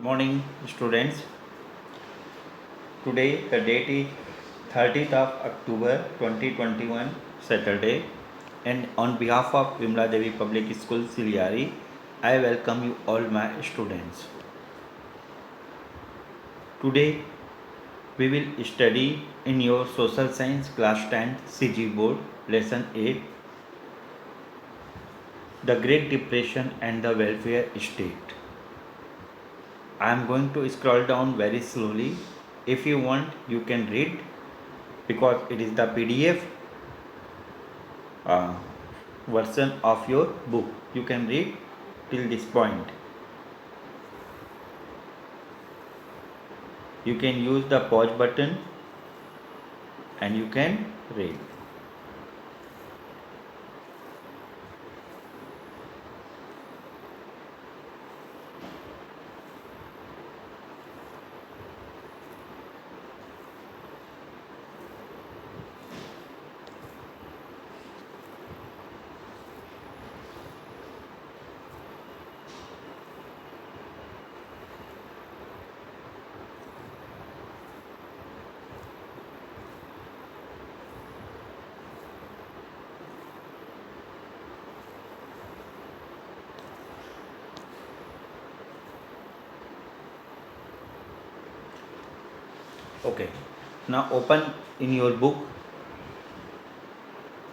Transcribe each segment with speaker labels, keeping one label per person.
Speaker 1: morning, students. Today the date is 30th of October 2021, Saturday, and on behalf of Vimla Devi Public School, Siliari, I welcome you all my students. Today we will study in your Social Science Class 10 CG Board Lesson 8, The Great Depression and the Welfare State. I am going to scroll down very slowly. If you want, you can read because it is the PDF version of your book. You can read till this point. You can use the pause button and you can read. Okay, now open in your book,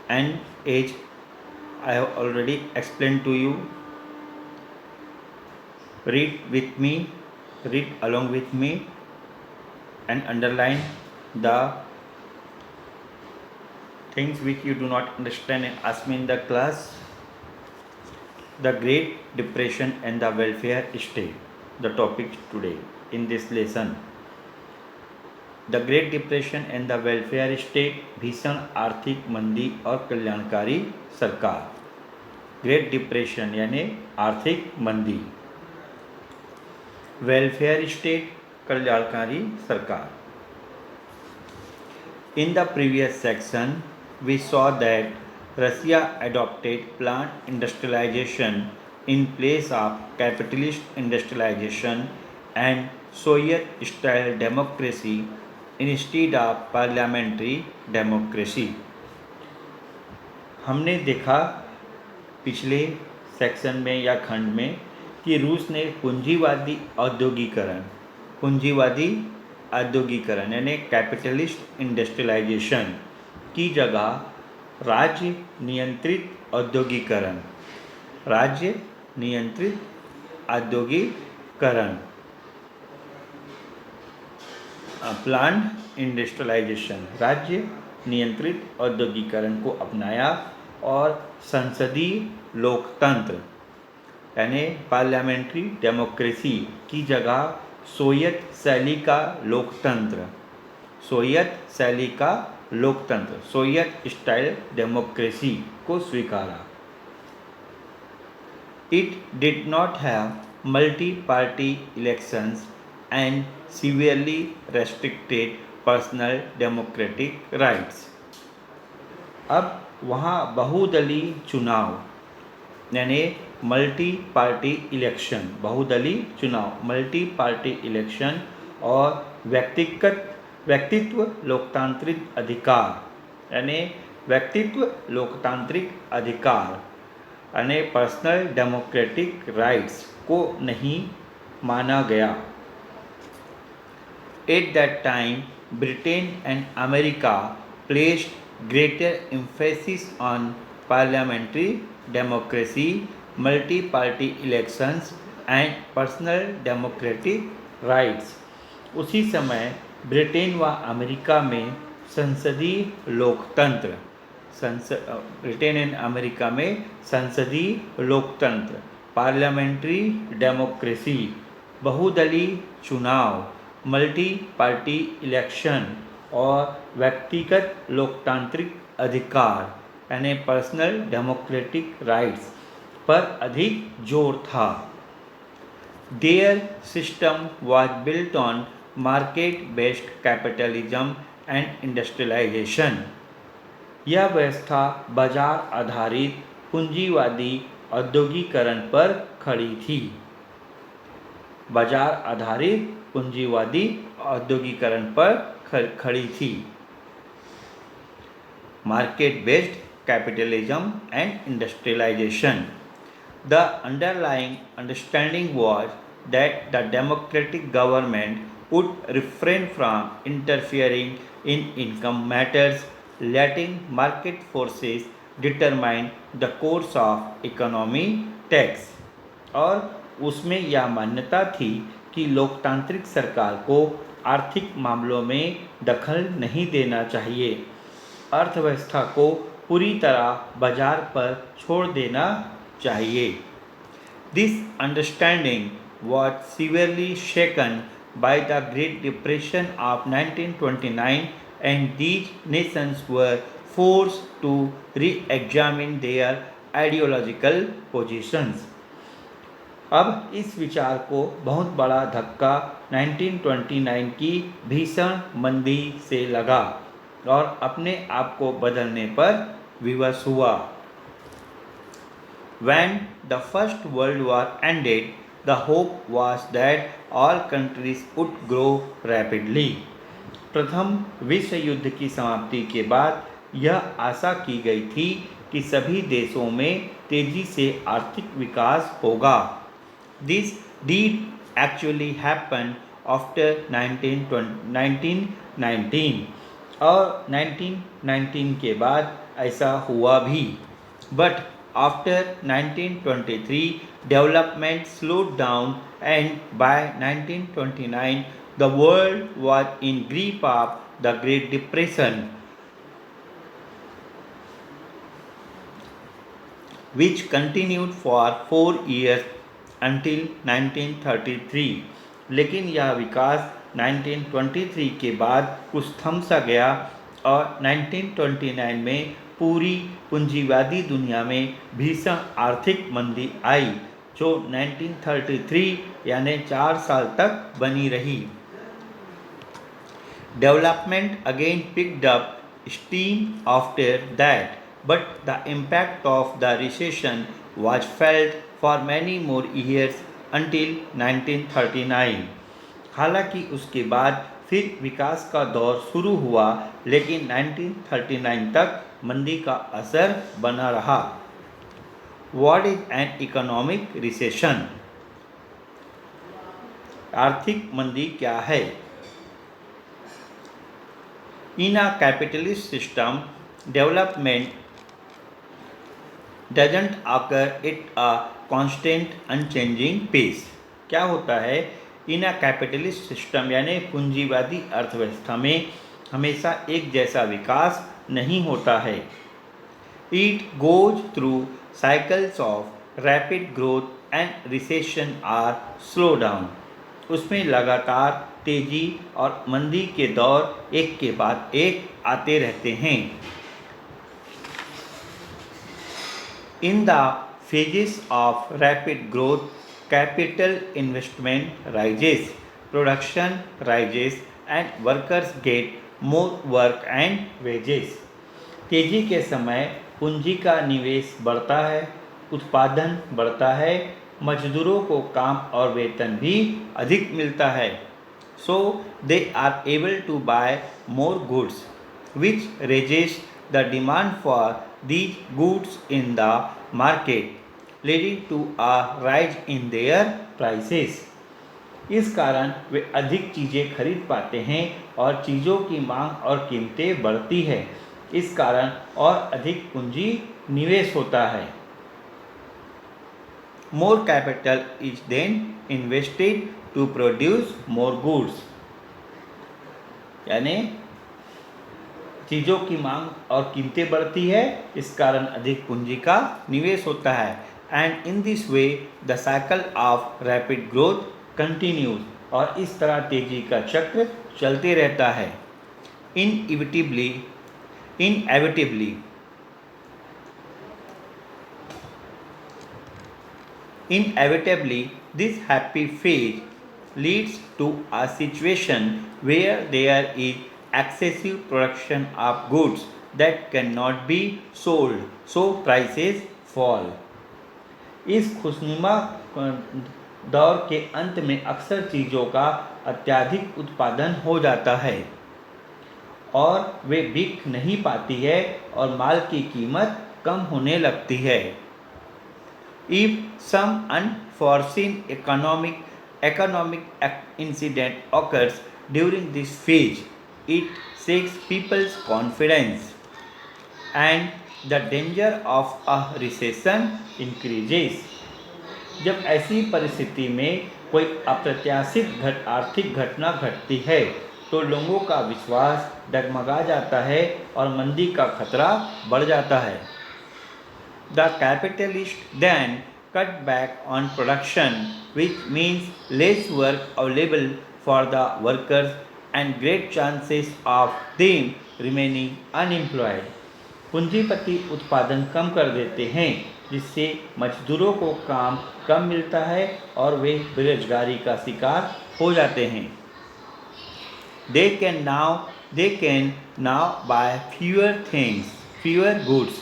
Speaker 1: and as I have already explained to you, read with me, read along with me, and underline the things which you do not understand and ask me in the class. The Great Depression and the Welfare State, the topic today in this lesson. The great depression and the welfare state, भीषण आर्थिक मंदी और कल्याणकारी सरकार. Great depression यानी आर्थिक मंदी, welfare state कल्याणकारी सरकार. In the previous section we saw that Russia adopted plant industrialization in place of capitalist industrialization and Soviet style democracy instead of parliamentary democracy. हमने देखा पिछले सेक्शन में या खंड में कि रूस ने पूंजीवादी औद्योगिकरण यानी कैपिटलिस्ट इंडस्ट्रियलाइजेशन की जगह राज्य नियंत्रित औद्योगिकरण प्लांट इंडस्ट्रियलाइजेशन, राज्य नियंत्रित औद्योगिकरण को अपनाया और संसदीय लोकतंत्र यानी पार्लियामेंट्री डेमोक्रेसी की जगह सोवियत शैली का लोकतंत्र, सोवियत स्टाइल डेमोक्रेसी को स्वीकारा. It did not have multi party elections and severely restricted personal democratic rights. अब वहाँ बहुदलीय चुनाव यानी मल्टी पार्टी इलेक्शन और व्यक्तित्व लोकतांत्रिक अधिकार यानी पर्सनल डेमोक्रेटिक राइट्स को नहीं माना गया. At that time, Britain and America placed greater emphasis on parliamentary democracy, multi-party elections and personal democratic rights. उसी समय ब्रिटेन व अमेरिका में संसदीय लोकतंत्र, पार्लियामेंट्री डेमोक्रेसी, बहुदलीय चुनाव, मल्टी पार्टी इलेक्शन और व्यक्तिगत लोकतांत्रिक अधिकार यानी पर्सनल डेमोक्रेटिक राइट्स पर अधिक जोर था. Their system was built on market based capitalism and industrialization. यह व्यवस्था बाजार आधारित पूंजीवादी औद्योगिकरण पर खड़ी थी. बाजार आधारित पूंजीवादी औद्योगिकरण पर खड़ी थी। Market based capitalism and industrialization. The underlying understanding was that the democratic government would refrain from interfering in income matters, letting market forces determine the course of economy tax. और उसमें यह मान्यता थी कि लोकतांत्रिक सरकार को आर्थिक मामलों में दखल नहीं देना चाहिए, अर्थव्यवस्था को पूरी तरह बाजार पर छोड़ देना चाहिए। This understanding was severely shaken by the Great Depression of 1929, and these nations were forced to re-examine their ideological positions. अब इस विचार को बहुत बड़ा धक्का 1929 की भीषण मंदी से लगा और अपने आप को बदलने पर विवश हुआ। When the First World War ended, the hope was that all countries would grow rapidly. प्रथम विश्व युद्ध की समाप्ति के बाद यह आशा की गई थी कि सभी देशों में तेजी से आर्थिक विकास होगा। This did actually happen after 1919 और 1919 के बाद ऐसा हुआ भी। But after 1923, development slowed down, and by 1929, the world was in grip of the Great Depression, which continued for 4 years until 1933. लेकिन यह विकास 1923 के बाद कुछ थम सा गया और 1929 में पूरी पूंजीवादी दुनिया में भीषण आर्थिक मंदी आई, जो 1933 यानी 4 साल तक बनी रही। Development again picked up steam after that, but the impact of the recession was felt for many more years until 1939. हालांकि उसके बाद फिर विकास का दौर शुरू हुआ, लेकिन 1939 तक मंदी का असर बना रहा। What is an economic recession? आर्थिक मंदी क्या है? In a capitalist system, development doesn't occur at a constant unchanging pace. क्या होता है? इन अ कैपिटलिस्ट सिस्टम यानी पूंजीवादी अर्थव्यवस्था में हमेशा एक जैसा विकास नहीं होता है। It goes through cycles of rapid growth and recession or slow down. उसमें लगातार तेजी और मंदी के दौर एक के बाद एक आते रहते हैं। In the phases of rapid growth, capital investment rises, production rises, and workers get more work and wages. तेजी के समय पूंजी का निवेश बढ़ता है, उत्पादन बढ़ता है, मजदूरों को काम और वेतन भी अधिक मिलता है। So they are able to buy more goods, which raises the demand for these goods in the market, leading to a rise in their prices. इस कारण वे अधिक चीज़ें खरीद पाते हैं और चीज़ों की मांग और कीमतें बढ़ती है। इस कारण और अधिक पूंजी निवेश होता है। More capital is then invested to produce more goods. यानी चीज़ों की मांग और कीमतें बढ़ती है, इस कारण अधिक पूंजी का निवेश होता है। And in this way the cycle of rapid growth continues. और इस तरह तेजी का चक्र चलते रहता है। Inevitably, this happy phase leads to a situation where there is excessive production of goods that cannot be sold, so prices fall. इस खुशनुमा दौर के अंत में अक्सर चीज़ों का अत्यधिक उत्पादन हो जाता है और वे बिक नहीं पाती है और माल की कीमत कम होने लगती है। If some unforeseen economic incident occurs during this phase, it shakes people's confidence and the danger of a recession increases. जब ऐसी परिस्थिति में कोई अप्रत्याशित आर्थिक घटना घटती है तो लोगों का विश्वास डगमगा जाता है और मंदी का खतरा बढ़ जाता है। The capitalists then cut back on production, which means less work available for the workers and great chances of them remaining unemployed. पूंजीपति उत्पादन कम कर देते हैं जिससे मजदूरों को काम कम मिलता है और वे बेरोजगारी का शिकार हो जाते हैं। They can now buy fewer goods,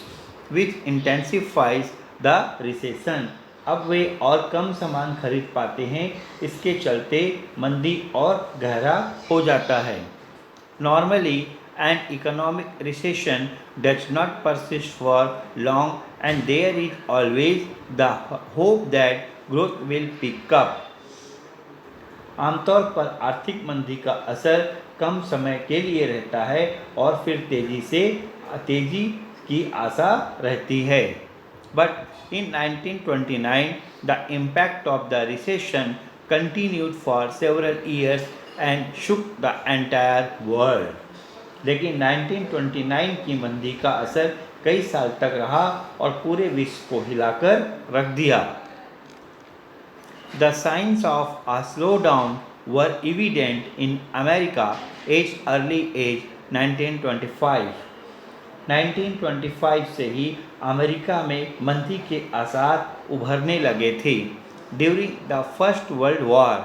Speaker 1: which intensifies the recession. अब वे और कम सामान खरीद पाते हैं, इसके चलते मंदी और गहरा हो जाता है। Normally, an economic recession does not persist for long and there is always the hope that growth will pick up. आमतौर पर आर्थिक मंदी का असर कम समय के लिए रहता है और फिर तेजी की आशा रहती है। But in 1929, the impact of the recession continued for several years and shook the entire world. लेकिन 1929 की मंदी का असर कई साल तक रहा और पूरे विश्व को हिलाकर रख दिया। The signs of a slowdown were evident in America as early as 1925. 1925 से ही अमेरिका में मंदी के आसार उभरने लगे थे। During the First World War,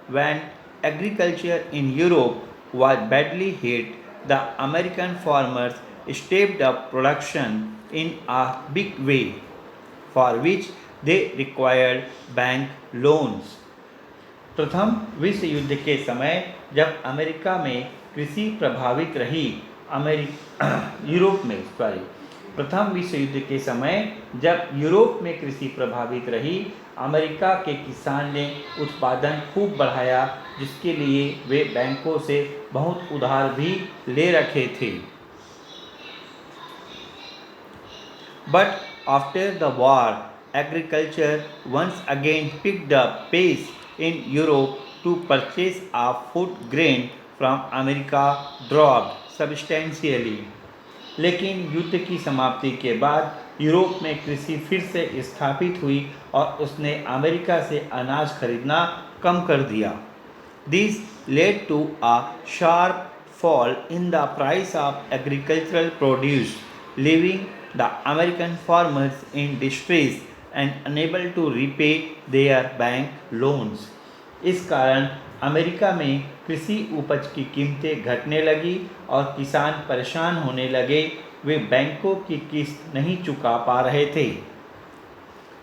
Speaker 1: when agriculture in Europe was badly hit, the American farmers stepped up production in a big way, for which they required bank loans. प्रथम विश्व युद्ध के समय जब अमेरिका में कृषि प्रभावित रही प्रथम विश्व युद्ध के समय जब यूरोप में कृषि प्रभावित रही, अमेरिका के किसान ने उत्पादन खूब बढ़ाया जिसके लिए वे बैंकों से बहुत उधार भी ले रखे थे। But after the war, agriculture once again picked up pace in Europe to purchase of food grain from America dropped substantially. लेकिन युद्ध की समाप्ति के बाद यूरोप में कृषि फिर से स्थापित हुई और उसने अमेरिका से अनाज खरीदना कम कर दिया। This led to a sharp fall in the price of agricultural produce, leaving the American farmers in distress and unable to repay their bank loans. इस कारण अमेरिका में कृषि उपज की कीमतें घटने लगी और किसान परेशान होने लगे, वे बैंकों की किस्त नहीं चुका पा रहे थे।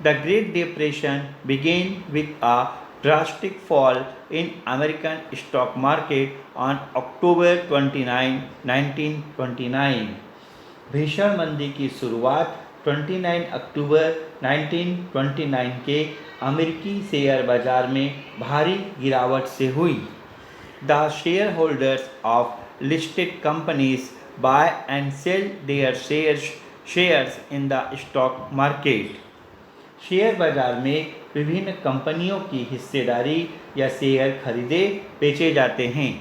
Speaker 1: The Great Depression began with a drastic fall in American stock market on October 29, 1929. भीषण मंदी की शुरुआत 29 अक्टूबर 1929 के अमेरिकी शेयर बाजार में भारी गिरावट से हुई। The shareholders of listed companies buy and sell their shares in the stock market. Share बाजार में विभिन्न कंपनियों की हिस्सेदारी या शेयर खरीदे बेचे जाते हैं।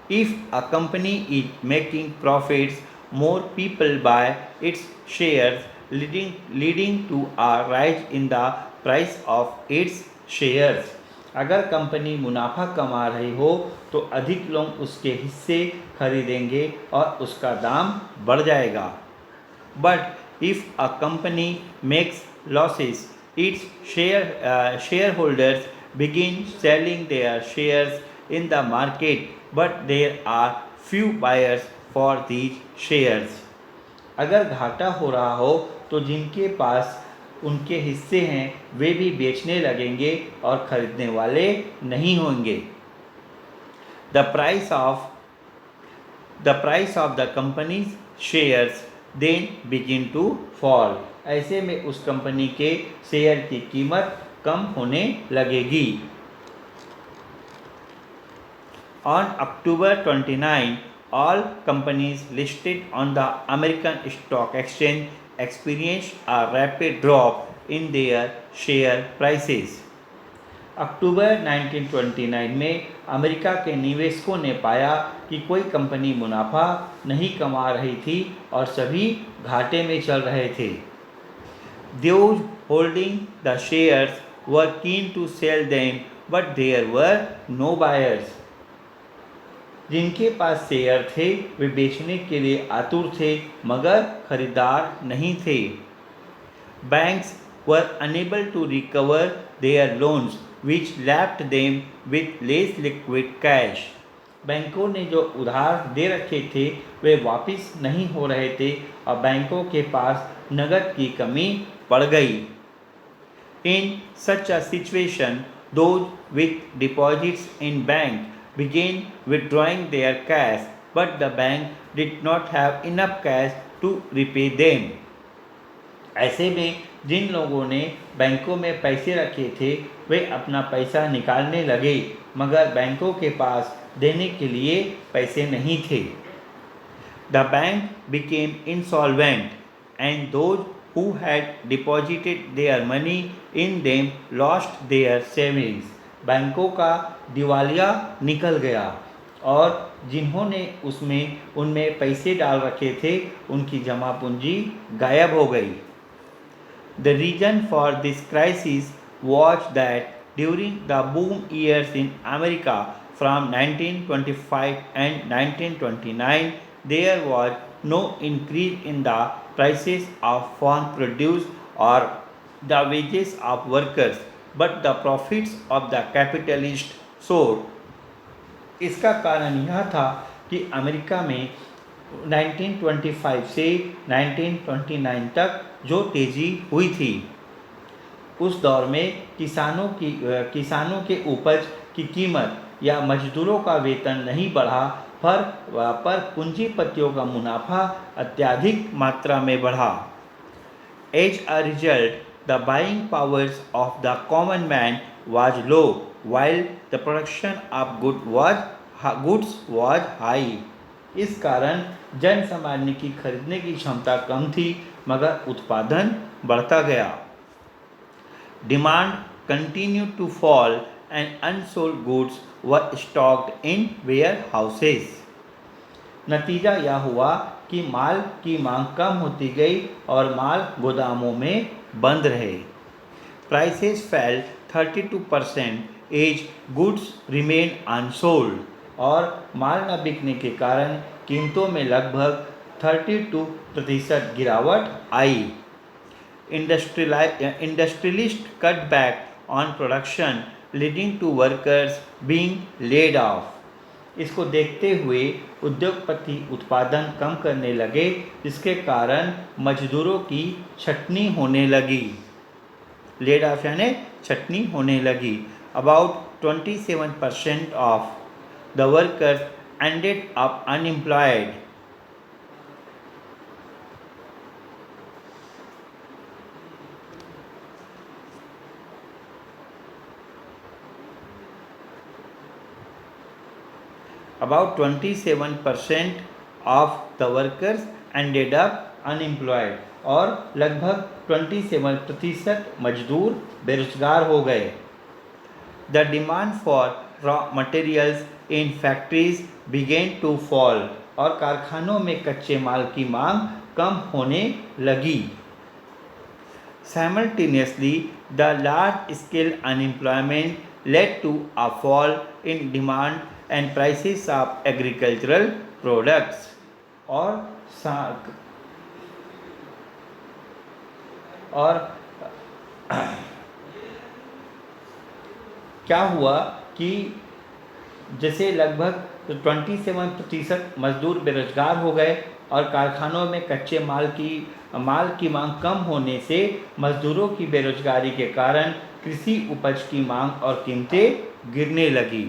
Speaker 1: If a company is making profits, more people buy its shares, leading to a rise in the price of its shares. अगर कंपनी मुनाफा कमा रही हो तो अधिक लोग उसके हिस्से खरीदेंगे और उसका दाम बढ़ जाएगा। But if a company makes losses, its shareholders begin selling their shares in the market, but there are few buyers for these shares. अगर घाटा हो रहा हो तो जिनके पास उनके हिस्से हैं वे भी बेचने लगेंगे और खरीदने वाले नहीं होंगे। The price of the company's shares then begin to fall. ऐसे में उस कंपनी के शेयर की कीमत कम होने लगेगी। On October 29, all companies listed on the American Stock Exchange experienced a rapid drop in their share prices. अक्टूबर 1929 में अमेरिका के निवेशकों ने पाया कि कोई कंपनी मुनाफा नहीं कमा रही थी और सभी घाटे में चल रहे थे। Those holding the shares were keen to sell them, but there were no buyers. जिनके पास शेयर थे वे बेचने के लिए आतुर थे मगर खरीदार नहीं थे। Banks were unable to recover their loans which left them with less liquid cash. बैंकों ने जो उधार दे रखे थे वे वापस नहीं हो रहे थे और बैंकों के पास नकद की कमी पड़ गई। In such a situation those with deposits in bank began withdrawing their cash, but the bank did not have enough cash to repay them. ऐसे में जिन लोगों ने बैंकों में पैसे रखे थे वे अपना पैसा निकालने लगे मगर बैंकों के पास देने के लिए पैसे नहीं थे। The bank became insolvent and those who had deposited their money in them lost their savings. बैंकों का दिवालिया निकल गया और जिन्होंने उनमें पैसे डाल रखे थे उनकी जमा पूंजी गायब हो गई। The reason for this crisis was that during the boom years in America from 1925 and 1929 there was no increase in the prices of farm produce or the wages of workers, but the profits of the capitalist soared. इसका कारण यह था कि America में 1925 से 1929 तक जो तेजी हुई थी उस दौर में किसानों के उपज की कीमत या मजदूरों का वेतन नहीं बढ़ा पर पूंजीपतियों का मुनाफा अत्यधिक मात्रा में बढ़ा। As a result, the buying powers of the common man was low, while the production of goods was high. इस कारण जन सामान्य की खरीदने की क्षमता कम थी मगर उत्पादन बढ़ता गया। Demand continued to fall and unsold goods were stocked in warehouses. नतीजा यह हुआ कि माल की मांग कम होती गई और माल गोदामों में बंद रहे। Prices fell 32% as goods remained unsold और माल न बिकने के कारण कीमतों में लगभग 32% गिरावट आई। Industrialists cut back on production leading to workers being laid off. इसको देखते हुए उद्योगपति उत्पादन कम करने लगे जिसके कारण मजदूरों की छटनी होने लगी। लेड ऑफ यानी छटनी होने लगी। About 27% of the workers ended up unemployed. About 27% of the workers ended up unemployed और लगभग 27% मजदूर बेरोजगार हो गए। The demand for raw materials in factories began to fall और कारखानों में कच्चे माल की मांग कम होने लगी। Simultaneously, the large-scale unemployment led to a fall in demand and prices of agricultural products. और क्या हुआ कि जैसे लगभग तो 27% मजदूर बेरोजगार हो गए और कारखानों में कच्चे माल की मांग कम होने से मजदूरों की बेरोजगारी के कारण कृषि उपज की मांग और कीमतें गिरने लगी।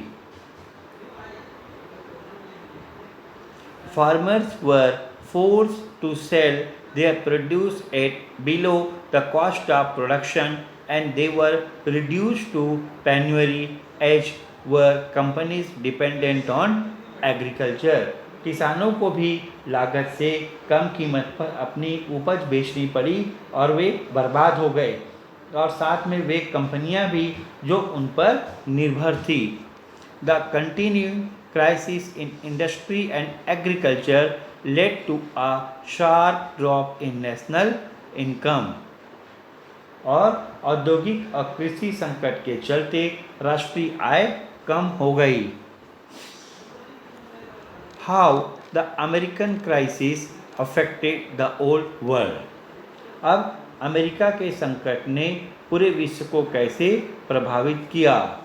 Speaker 1: Farmers were forced to sell their produce at below the cost of production and they were reduced to penury as were companies dependent on agriculture. किसानों को भी लागत से कम कीमत पर अपनी उपज बेचनी पड़ी और वे बर्बाद हो गए और साथ में वे कंपनियां भी जो उन पर निर्भर थी। The continuing crisis in industry and agriculture led to a sharp drop in national income. और औद्योगिक और कृषि संकट के चलते राष्ट्रीय आय कम हो गई। How the American crisis affected the old world. अब अमेरिका के संकट ने पूरे विश्व को कैसे प्रभावित किया।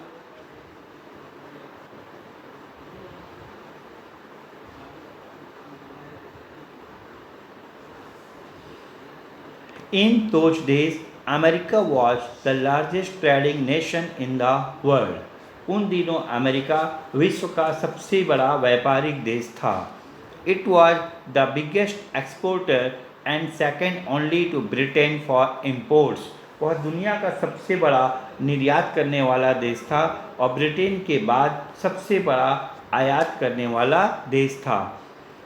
Speaker 1: In those days, America was the largest trading nation in the world. उन दिनों अमेरिका विश्व का सबसे बड़ा व्यापारिक देश था। It was the biggest exporter and second only to Britain for imports. वह दुनिया का सबसे बड़ा निर्यात करने वाला देश था और ब्रिटेन के बाद सबसे बड़ा आयात करने वाला देश था।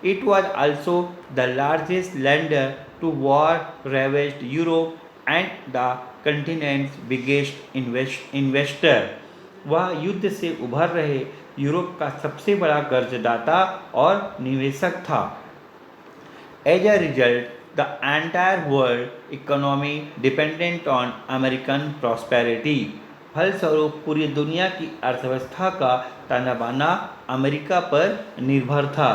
Speaker 1: It was also the largest lender to war-ravaged Europe and the continent's biggest investor. वह युद्ध से उभर रहे यूरोप का सबसे बड़ा कर्जदाता और निवेशक था। As a result, the entire world economy dependent on American prosperity. फलस्वरूप पूरी दुनिया की अर्थव्यवस्था का ताना बाना अमेरिका पर निर्भर था।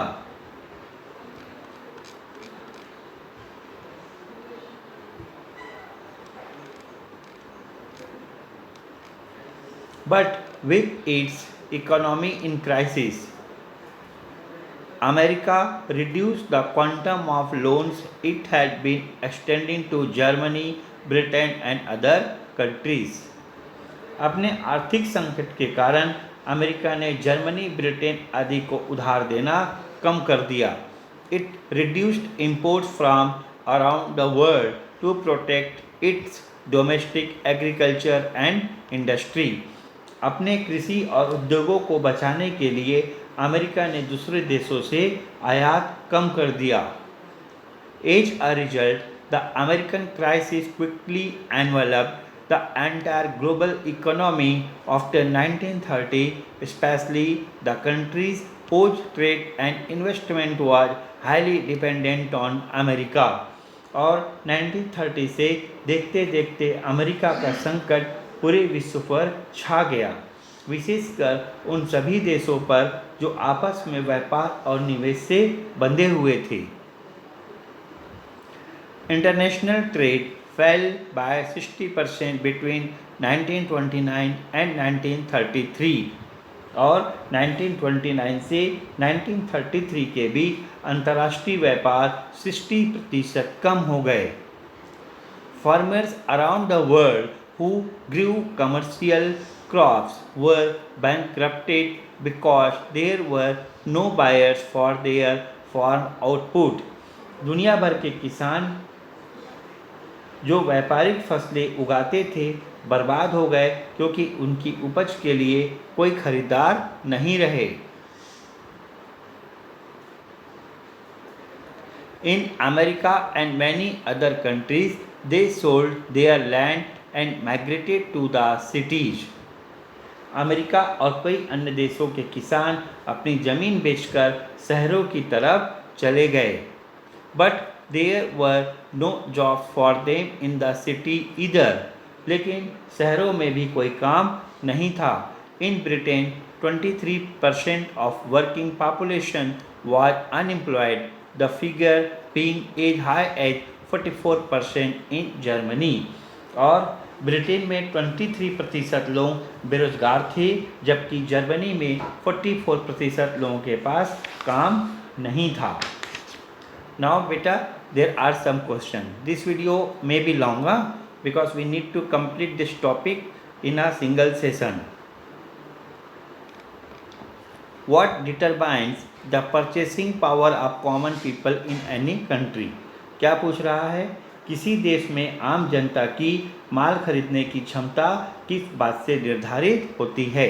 Speaker 1: But with its economy in crisis, America reduced the quantum of loans it had been extending to Germany, Britain and other countries. अपने आर्थिक संकट के कारण अमेरिका ने जर्मनी, ब्रिटेन आदि को उधार देना कम कर दिया। It reduced imports from around the world to protect its domestic agriculture and industry. अपने कृषि और उद्योगों को बचाने के लिए अमेरिका ने दूसरे देशों से आयात कम कर दिया। As a result, the American crisis quickly enveloped the entire global economy after 1930, especially the countries whose trade and investment was highly dependent on America. और 1930 से देखते देखते अमेरिका का संकट पूरे विश्व पर छा गया, विशेषकर उन सभी देशों पर जो आपस में व्यापार और निवेश से बंधे हुए थे। International trade fell by 60% between 1929 and 1933 और 1929 से 1933 के बीच अंतर्राष्ट्रीय व्यापार 60% कम हो गए। Farmers around the world who grew commercial crops were bankrupted because there were no buyers for their farm output. दुनिया भर के किसान जो व्यापारिक फसलें उगाते थे बर्बाद हो गए क्योंकि उनकी उपज के लिए कोई खरीदार नहीं रहे। In America and many other countries, they sold their land and migrated to the cities. America और कई अन्य देशों के किसान अपनी ज़मीन बेचकर शहरों की तरफ चले गए। But there were no jobs for them in the city either. लेकिन शहरों में भी कोई काम नहीं था। In Britain, 23% of working population was unemployed, the figure being as high as 44% in Germany. और ब्रिटेन में 23% लोग बेरोजगार थे, जबकि जर्मनी में 44% लोगों के पास काम नहीं था। Now beta, there are some questions. This video may be longer because we need to complete this topic in a single session. What determines the purchasing power of common people in any country? क्या पूछ रहा है, किसी देश में आम जनता की माल खरीदने की क्षमता किस बात से निर्धारित होती है?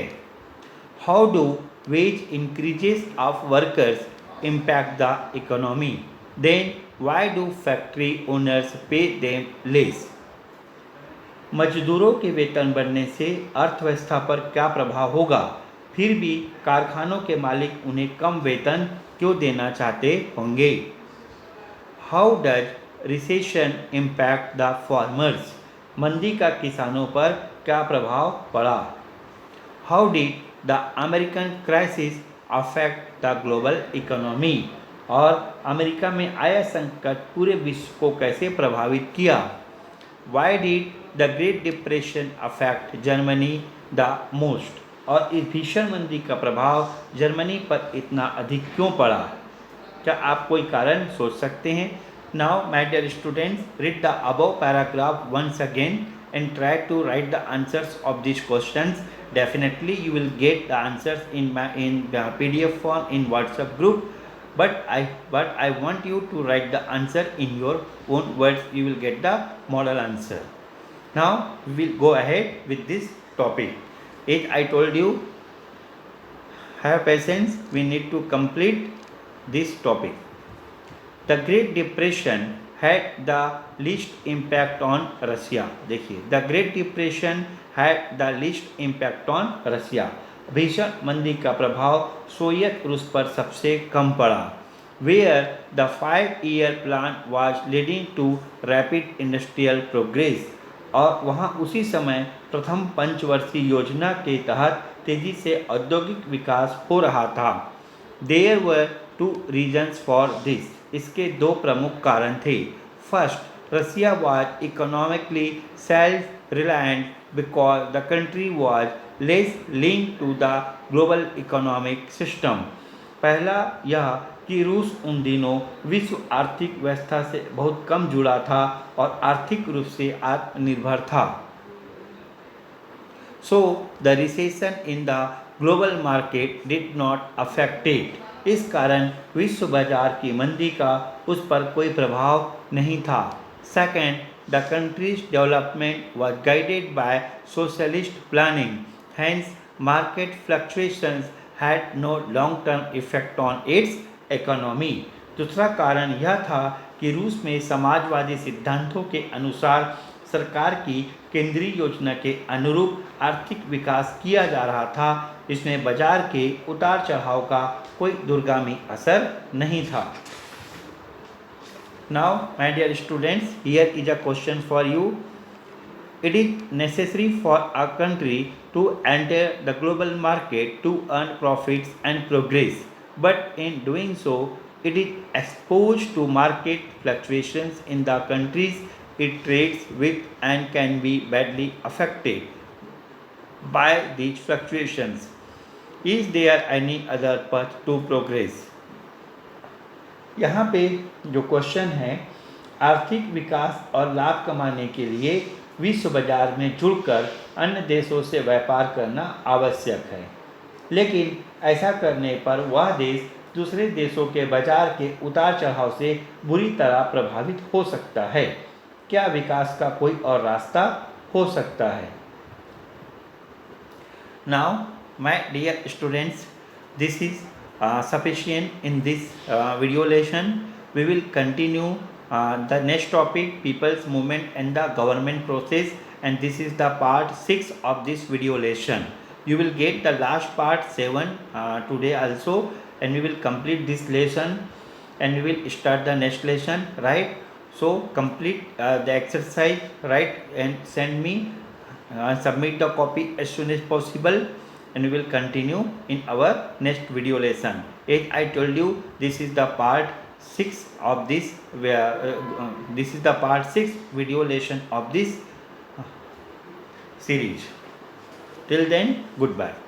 Speaker 1: How do wage increases of workers impact the economy? Then why do factory owners pay them less? मजदूरों के वेतन बढ़ने से अर्थव्यवस्था पर क्या प्रभाव होगा? फिर भी कारखानों के मालिक उन्हें कम वेतन क्यों देना चाहते होंगे? How does recession impact the farmers? मंदी का किसानों पर क्या प्रभाव पड़ा? How did the American crisis affect the global economy? और अमेरिका में आया संकट पूरे विश्व को कैसे प्रभावित किया? Why did the great depression affect Germany the most? और इस भीषण मंदी का प्रभाव जर्मनी पर इतना अधिक क्यों पड़ा? क्या आप कोई कारण सोच सकते हैं? Now my dear students, read the above paragraph once again and try to write the answers of these questions. Definitely you will get the answers in the PDF form in WhatsApp group, but I want you to write the answer in your own words. You will get the model answer. Now we will go ahead with this topic. As I told you, have patience, we need to complete this topic. The Great Depression had the least impact on Russia. देखिए, the Great Depression had the least impact on Russia. भीषण मंदी का प्रभाव Soviet रूस पर सबसे कम पड़ा. Where the 5-year plan was leading to rapid industrial progress. और वहाँ उसी समय प्रथम पंचवर्षीय योजना के तहत तेजी से औद्योगिक विकास हो रहा था. There were 2 reasons for this. इसके 2 प्रमुख कारण थे. First, Russia was economically self reliant because the country was less linked to the global economic system. पहला यह कि रूस उन दिनों विश्व आर्थिक व्यवस्था से बहुत कम जुड़ा था और आर्थिक रूप से आत्मनिर्भर था. So the recession in the global market did not affect it. इस कारण विश्व बाजार की मंदी का उस पर कोई प्रभाव नहीं था. Second, the country's development was guided by socialist planning, hence market fluctuations had no long term effect on its economy. दूसरा कारण यह था कि रूस में समाजवादी सिद्धांतों के अनुसार सरकार की केंद्रीय योजना के अनुरूप आर्थिक विकास किया जा रहा था, जिसमें बाजार के उतार चढ़ाव का कोई दूरगामी असर नहीं था. Now, my dear students, here is a question for you. It is necessary for a country to enter the global market to earn profits and progress, but in doing so, it is exposed to market fluctuations in the countries it trades with and can be badly affected by these fluctuations. Is there any other path to progress? यहाँ पे जो question है, आर्थिक विकास और लाभ कमाने के लिए विश्व बाजार में जुड़कर अन्य देशों से व्यापार करना आवश्यक है, लेकिन ऐसा करने पर वह देश दूसरे देशों के बाजार के उतार चढ़ाव से बुरी तरह प्रभावित हो सकता है. क्या विकास का कोई और रास्ता हो सकता है? Now, my dear students, this is sufficient in this video lesson. We will continue the next topic, people's movement and the government process, and this is the part 6 of this video lesson. You will get the last part 7 today also, and we will complete this lesson and we will start the next lesson, right? So complete the exercise, right, and send me submit the copy as soon as possible, and we will continue in our next video lesson. As I told you, this is the part 6 of this, this is the part 6 video lesson of this series. Till then, goodbye.